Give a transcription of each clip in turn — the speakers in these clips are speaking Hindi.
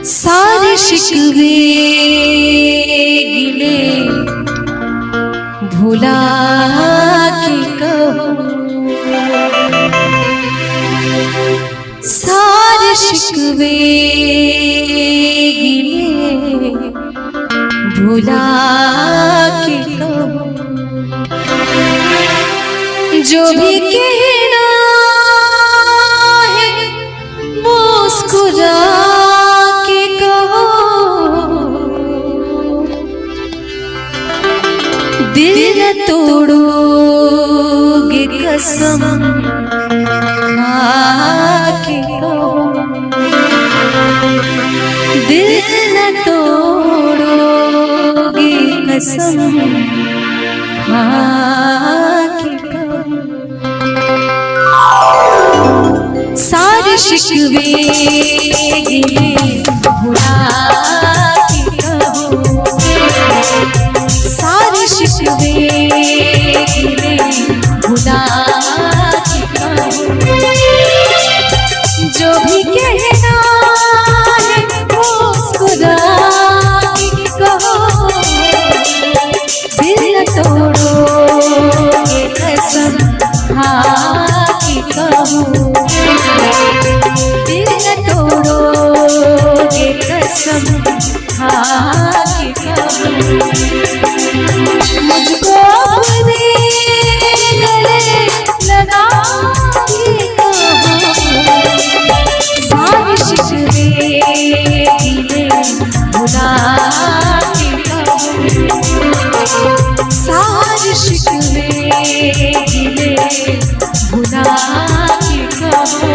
सारे शिकवे गिले भुला के कहो, सारे शिकवे गिले भुला के कहो, जो भी कहना है मुस्कुरा के कहो, दिल न तोड़ोगे कसम खा के कहो, दिल न तोड़ोगे कसम खा के कहो, सारे शिकवे गिले भुला के कहो, सारे शिकवे गिले भुला के कहो, जो भी कहना है मुस्कुरा के कहो, दिल न तोड़ोगे कसम खा के कहो, दिल न तोड़ोगे कसम खा के कहो, मुझको अपने गले लगा के कहो, सारे शिकवे गिले भुला के कहो, सारे शिकवे गिले भुला के कहो।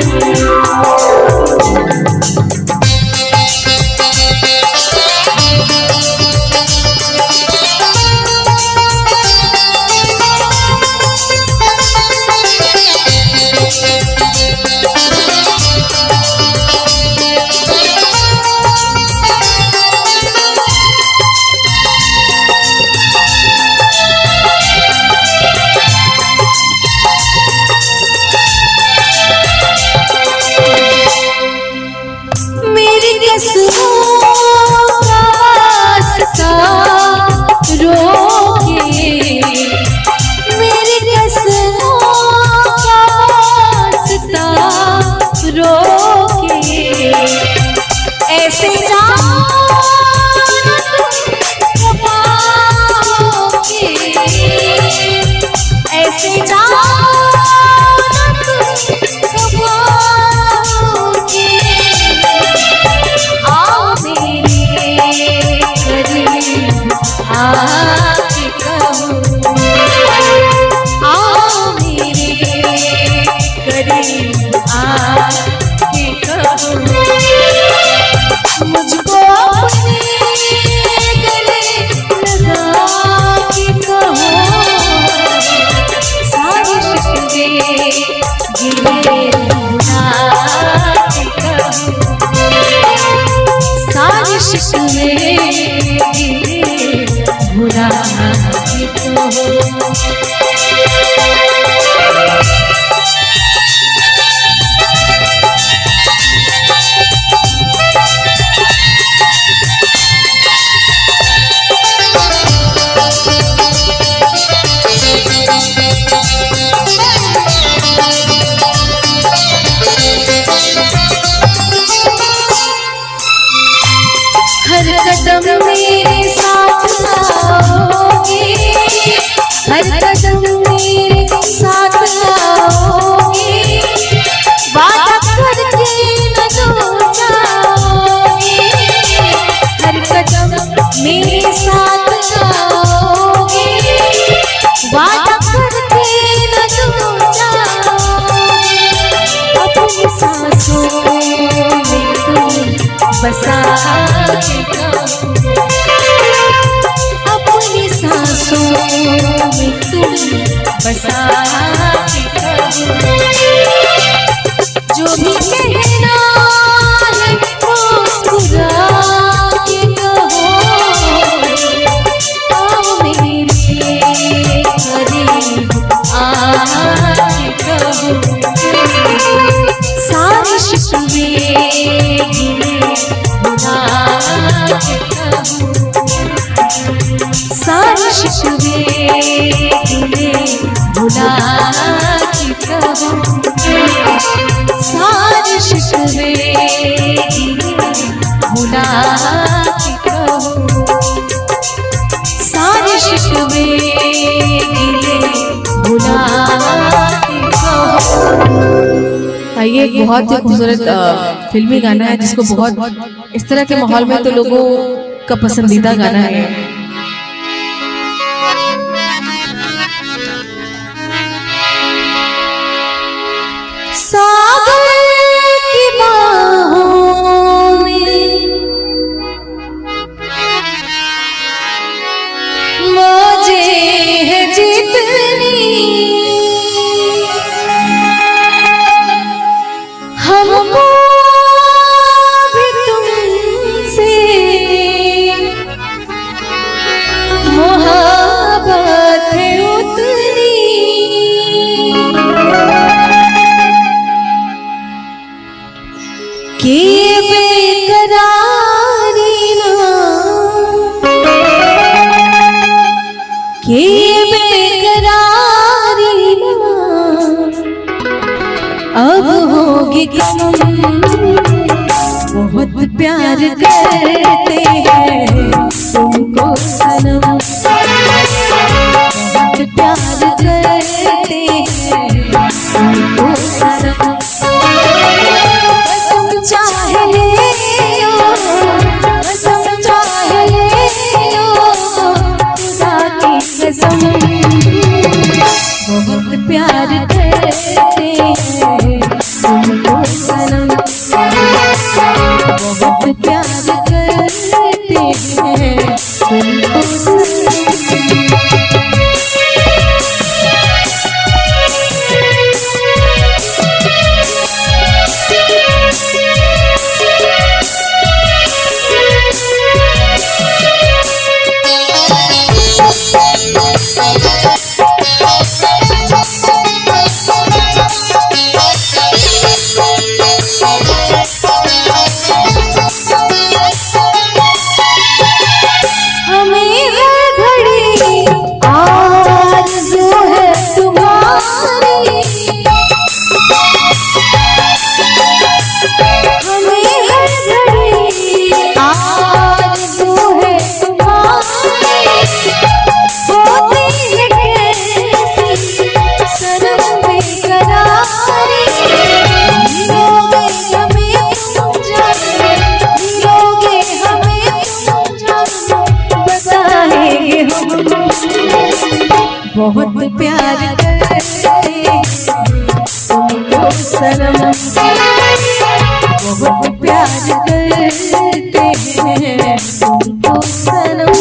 मुझको अपने गले लगा के कहो, सारे शिकवे गिले भुला के कहो, सारे शिकवे गिले भुला के कहो। हर कदम मेरे साथ आओगे, हर कदम मेरे साथ आओगे, वादा करके न दूर जाओगे, हर कदम मेरे साथ आओगे, वादा करके न दूर जाओगे, अपनी सांसों में तुम बसा के कहो, अपनी सांसों में तुम बसा के कहो, जो भी कहना है मुस्कुरा के कहो, आओ मेरे करीब आके कहो, सारे शिकवे गिले भुला मिटा के कहूँ सारे शिकवे गिले भुला के कहूँ। ये एक बहुत ही खूबसूरत फिल्मी गाना है जिसको बहुत इस तरह के माहौल में तो लोगों का पसंदीदा गाना है। सागर की बाहों में मौजे है जितनी हमको भी तुमसे मोहब्बत है उतनी कि बेकरारी ना कि बेकरारी ना अब होगी कम। बहुत प्यार करते हैं तुमको सनम, बहुत प्यार करते हैं तुमको सनम। कसम चाहे लो, कसम चाहे लो, खुदा की कसम। बहुत प्यार करते हैं तुमको सनम, बहुत प्यार करते हैं तुमको सनम। बहुत प्यार करते तुमको सनम, बहुत प्यार करते हैं तुमको सनम।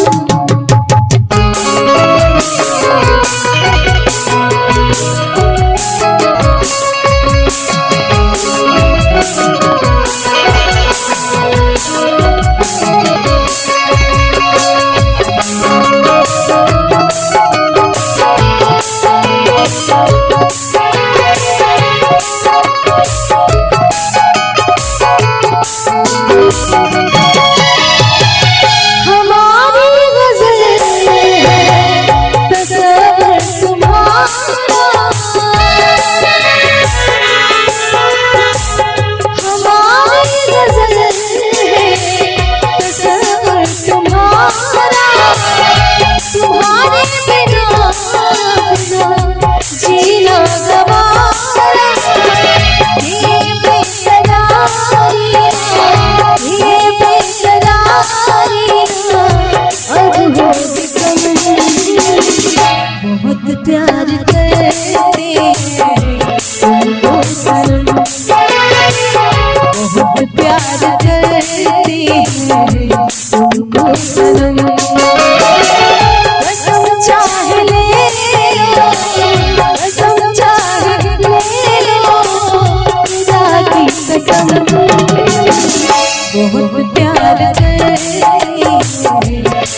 बहुत प्यार करते हैं तुमको सनम, बहुत प्यार करते हैं तुमको सनम। कसम चाहे ले लो, कसम चाहे ले लो, खुदा की कसम। बहुत प्यार करते हैं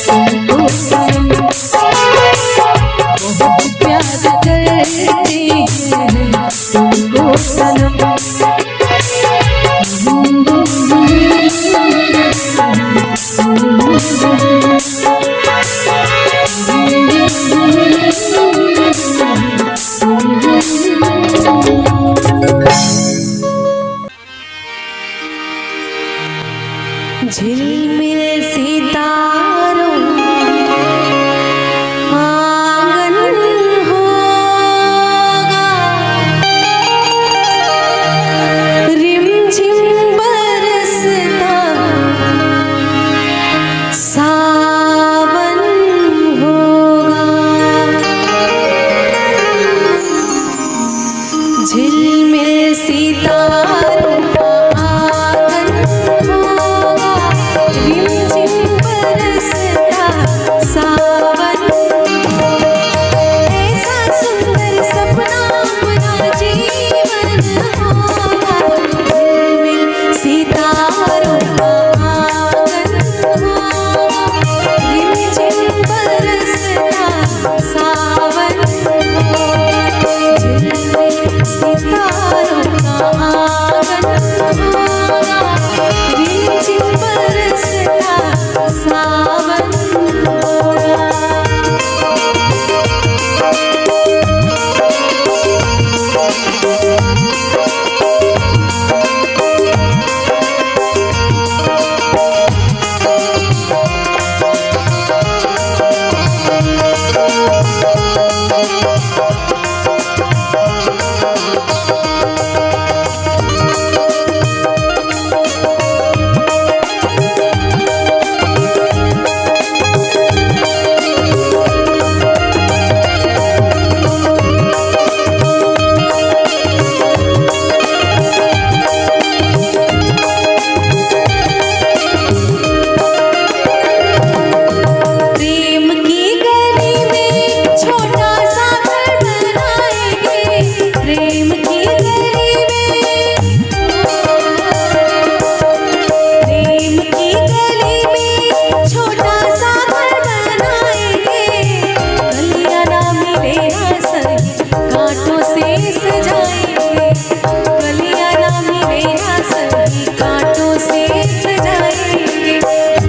तुमको सनम, बहुत प्यार करते हैं तुमको सनम। झिलमिल सितारों आंगन होगा, रिमझिम बरसता सावन होगा। झिलमिल सितारों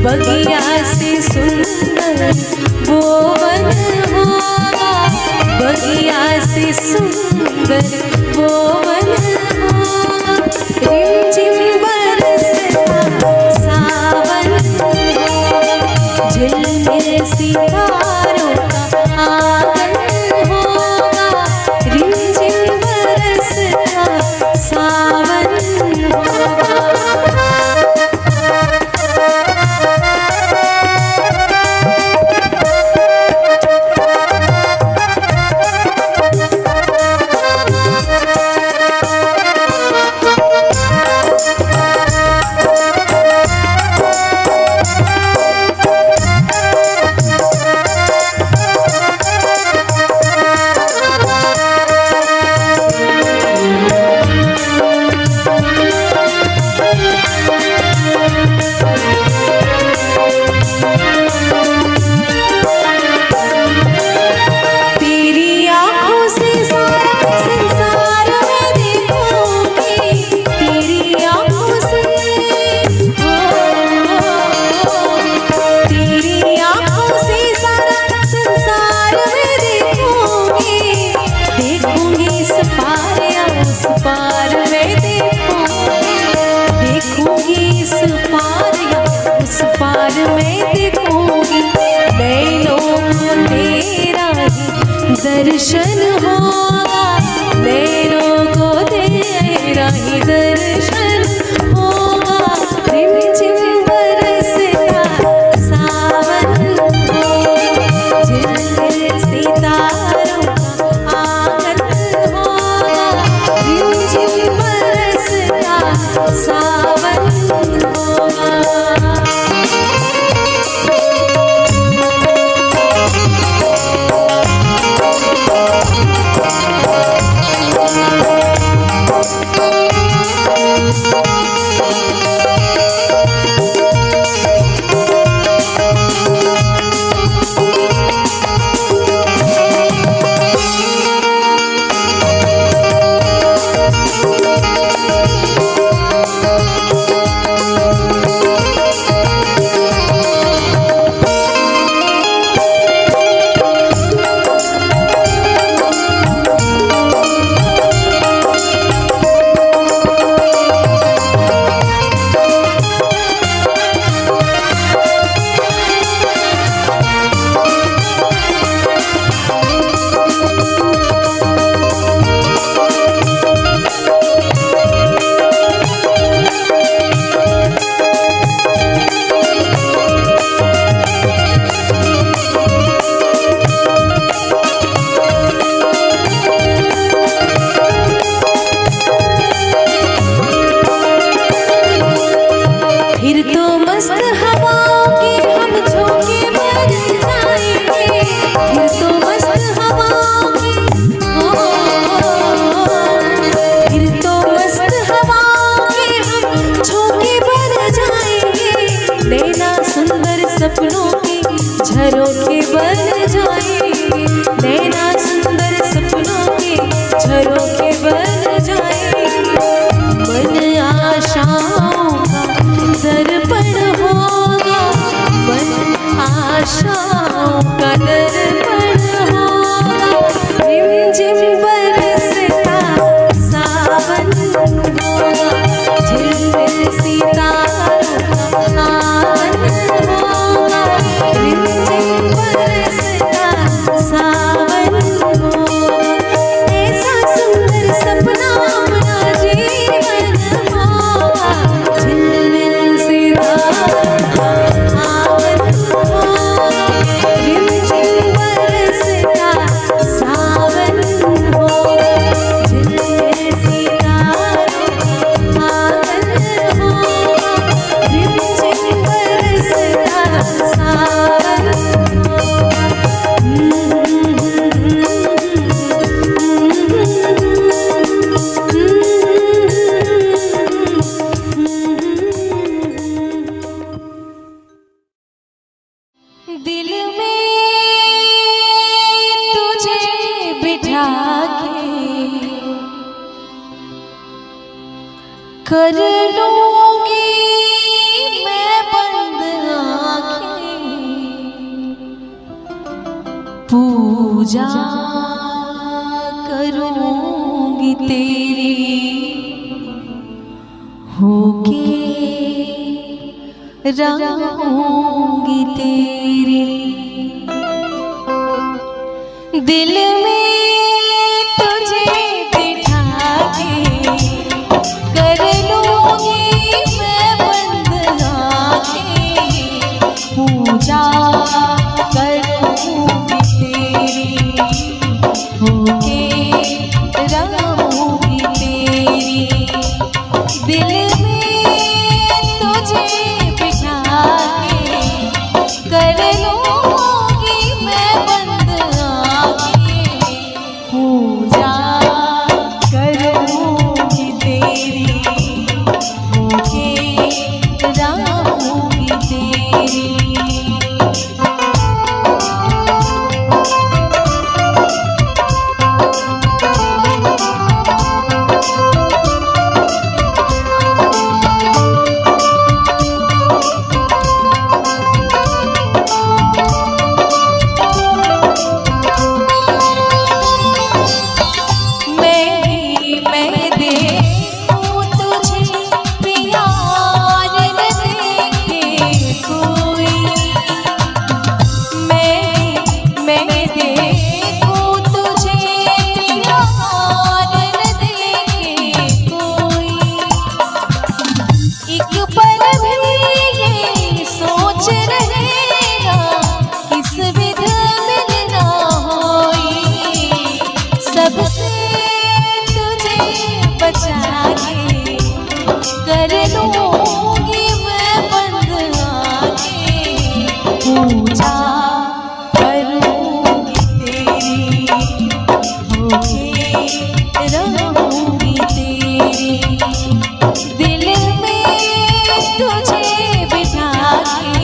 बगिया से सुंदर वो वन होगा, बगिया से सुंदर वो वन होगा। रिमझिम बरसता सावन होगा, झिलमिल सितारों का आंगन होगा, रिमझिम बरसता सावन होगा। दर्शन होगा, नैनों को तेरा ही दर्शन होगा। रिमझिम बरसता सावन होगा, झिलमिल सितारों का आंगन होगा, रिमझिम बरसता सावन होगा। मस्त हवाओं के हम झोंके बन जाएंगे, फिर तो मस्त हवाओं के फिर तो मस्त हवाओं के हम झोंके बन जाएंगे, नैना सुंदर सपनों के झरोखे बन जाएंगे, नैना सुंदर सपनों के झरोखे बन जाएंगे। मन आशाओं का दर्पण होगा, मन आशाओं का दर्पण होगा, रिमझिम बरसता सावन होगा, झिलमिल सितारों का आंगन होगा, रिमझिम बरसता सावन होगा। ऐसा सुंदर सपना अपना जीवन होगा, झिलमिल सितारों का आंगन होगा, रिमझिम बरसता सावन होगा, झिलमिल सितारों का आंगन होगा, रिमझिम बरसता सावन दिल में तुझे बिठा के कर लूंगी मैं बंद आंखें, पूजा करूंगी तेरी होके रहूंगी तेरी। दिल में तुझे बिठा के कर लूंगी मैं बंद आंखें, पूजा करूंगी तेरी होके रहूंगी तेरी। दिल में तुझे बिठा के कर लूंगी मैं बंद आंखें, पूजा करूंगी तेरी होके रहूंगी तेरी। कर लूंगी मैं बंद आंखें, पूजा करूंगी तेरी होके रहूंगी तेरी। दिल में तुझे बिठा के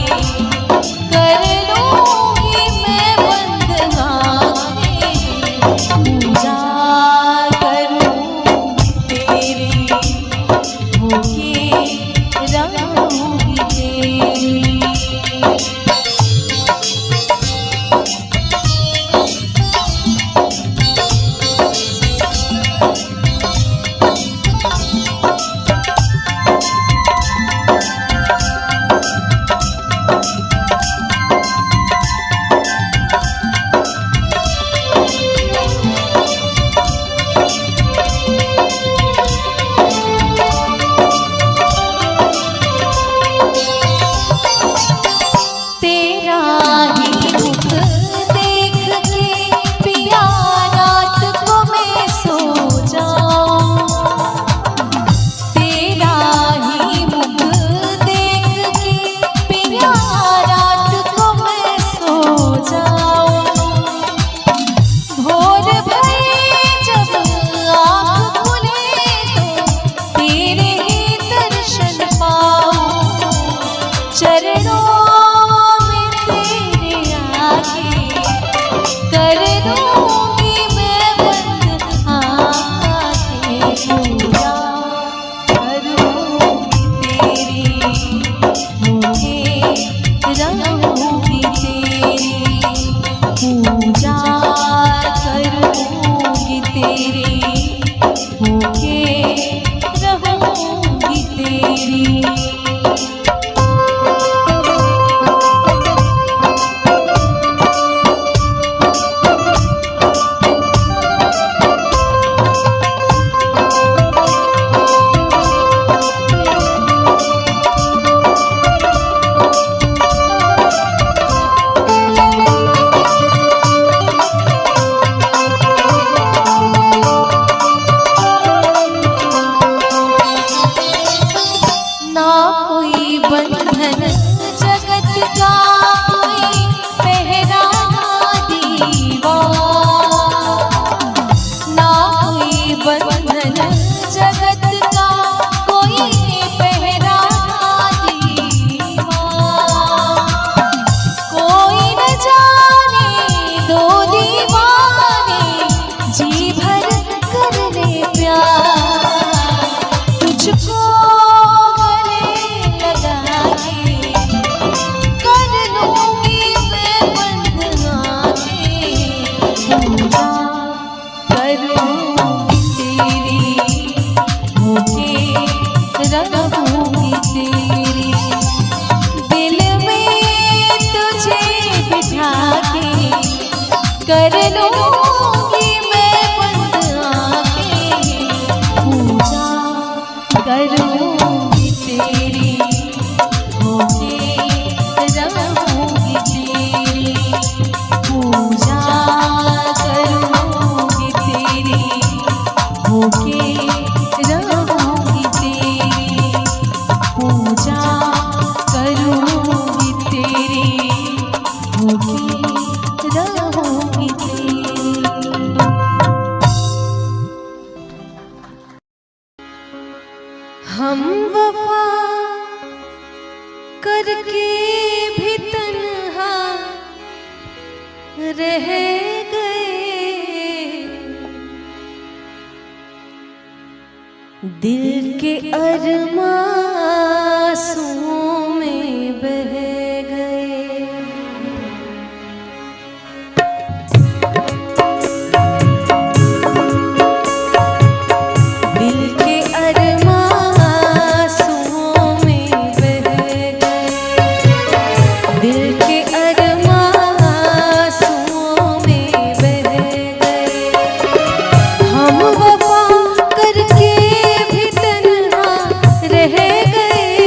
कर लूंगी मैं बंद आंखें, पूजा करूंगी तेरी होके रहूंगी तेरी। चरणों में तेरे आगे कर दूंगी मैं बंद आंखें, पूजा करूंगी तेरी, होके रहूंगी तेरी, पूजा करूंगी तेरी, होके रहूंगी तेरी। ना कोई बंधन जगत का, कोई पहरा दीवार, ना कोई बंधन जगत का, कोई पहरा दीवार, कोई न जाने दो दीवाने जी भर कर ले प्यार, तुझको रहूंगी तेरी, दिल में तुझे बिठा के कर लूंगी मैं बंद आंखें, पूजा करूंगी तेरी, होके रहूंगी तेरी, पूजा करूंगी तेरी, होके रहूंगी तेरी, पूजा करूंगी तेरी, होके रहूंगी तेरी। हम वफा करके भी तन्हा रह गए, दिल के अरमां आंसुओं में बह गए। दिल के अरमां आंसुओं में बह गए, दिल के अरमां आंसुओं में बह गए। हम वफा करके भी तन्हा रह गए,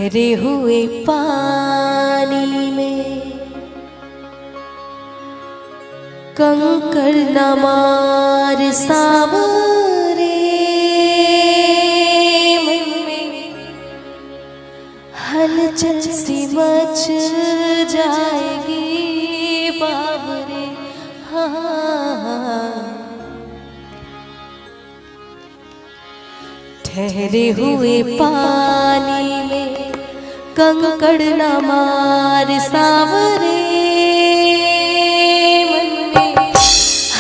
ठहरे हुए पानी में कंकड़ न मार सावरे मन में हलचल सी मच जाएगी बाबरे। हाँ ठहरे हुए पानी में कंकड़ न मार सावरे मन में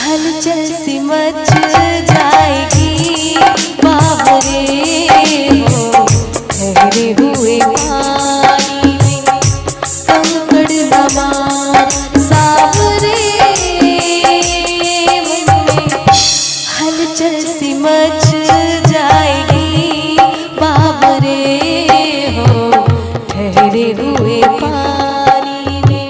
हलचल सी मच जाएगी बाबरे। हो ठहरे हुए पानी में कंकड़ न मार सावरे मन में हलचल सी मच जाएगी बाबरे। हो ठहरे हुए पानी में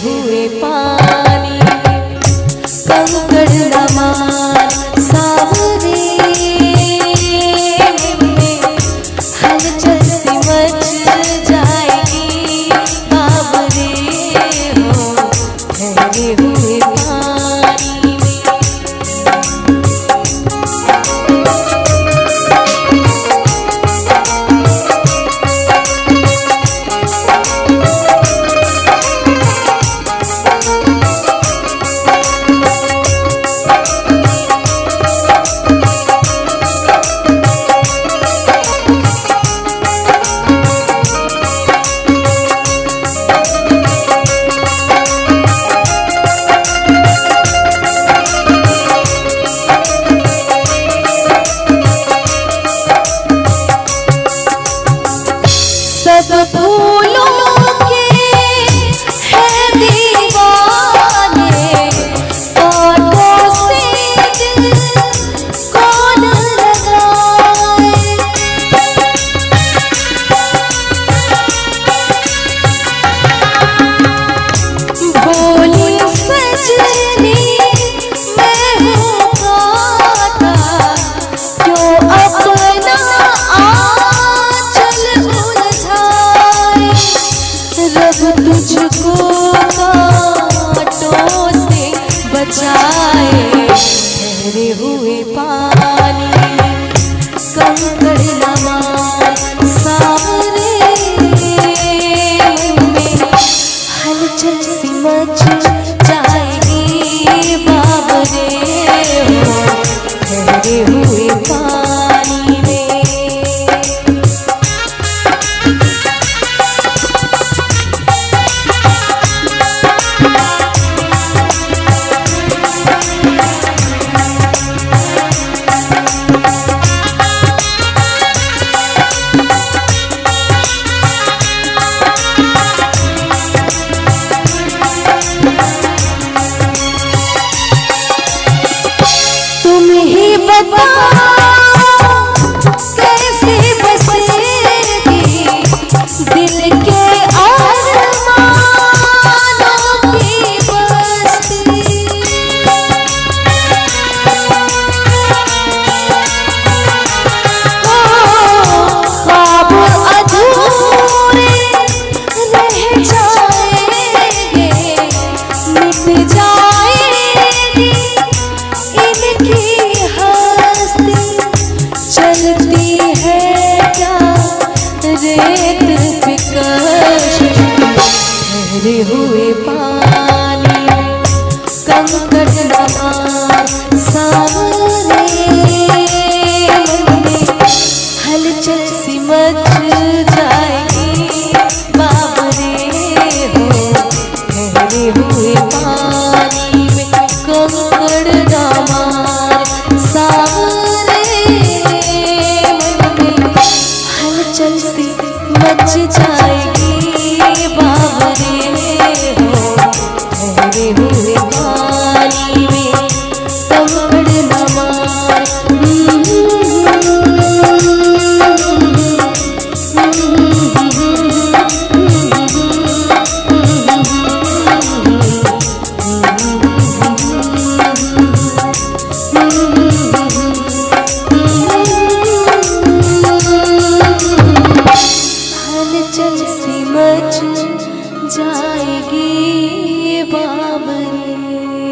हुए पानी कंकड़ न मार सावरे में हलचल सी मच जाएगी बाबरे। हो ठहरे हुए पानी में सब फूलों के हैं दीवाने कांटों से दिल कौन लगाए। भोली सजनी मैं हूँ गाता क्यों अपना रब तुझको कांटों से बचाए। ठहरे हुए पानी में कंकड़ न मार सावरे मन में हलचल सी मच जाएगी बाबरे। हो ठहरे हुए पानी में ठहरे हुए पानी कंकड़ नमार सावरे मन में हलचल सी मच जाएगी बाबरे हो ठहरे हुए पानी में कंकड़ नमार सावरे मन में हलचल सी मच जाएगी बाबरे हो ठहरे हुए पानी में कंकड़ नमार हलचल सी मच जाएगी बाबरे।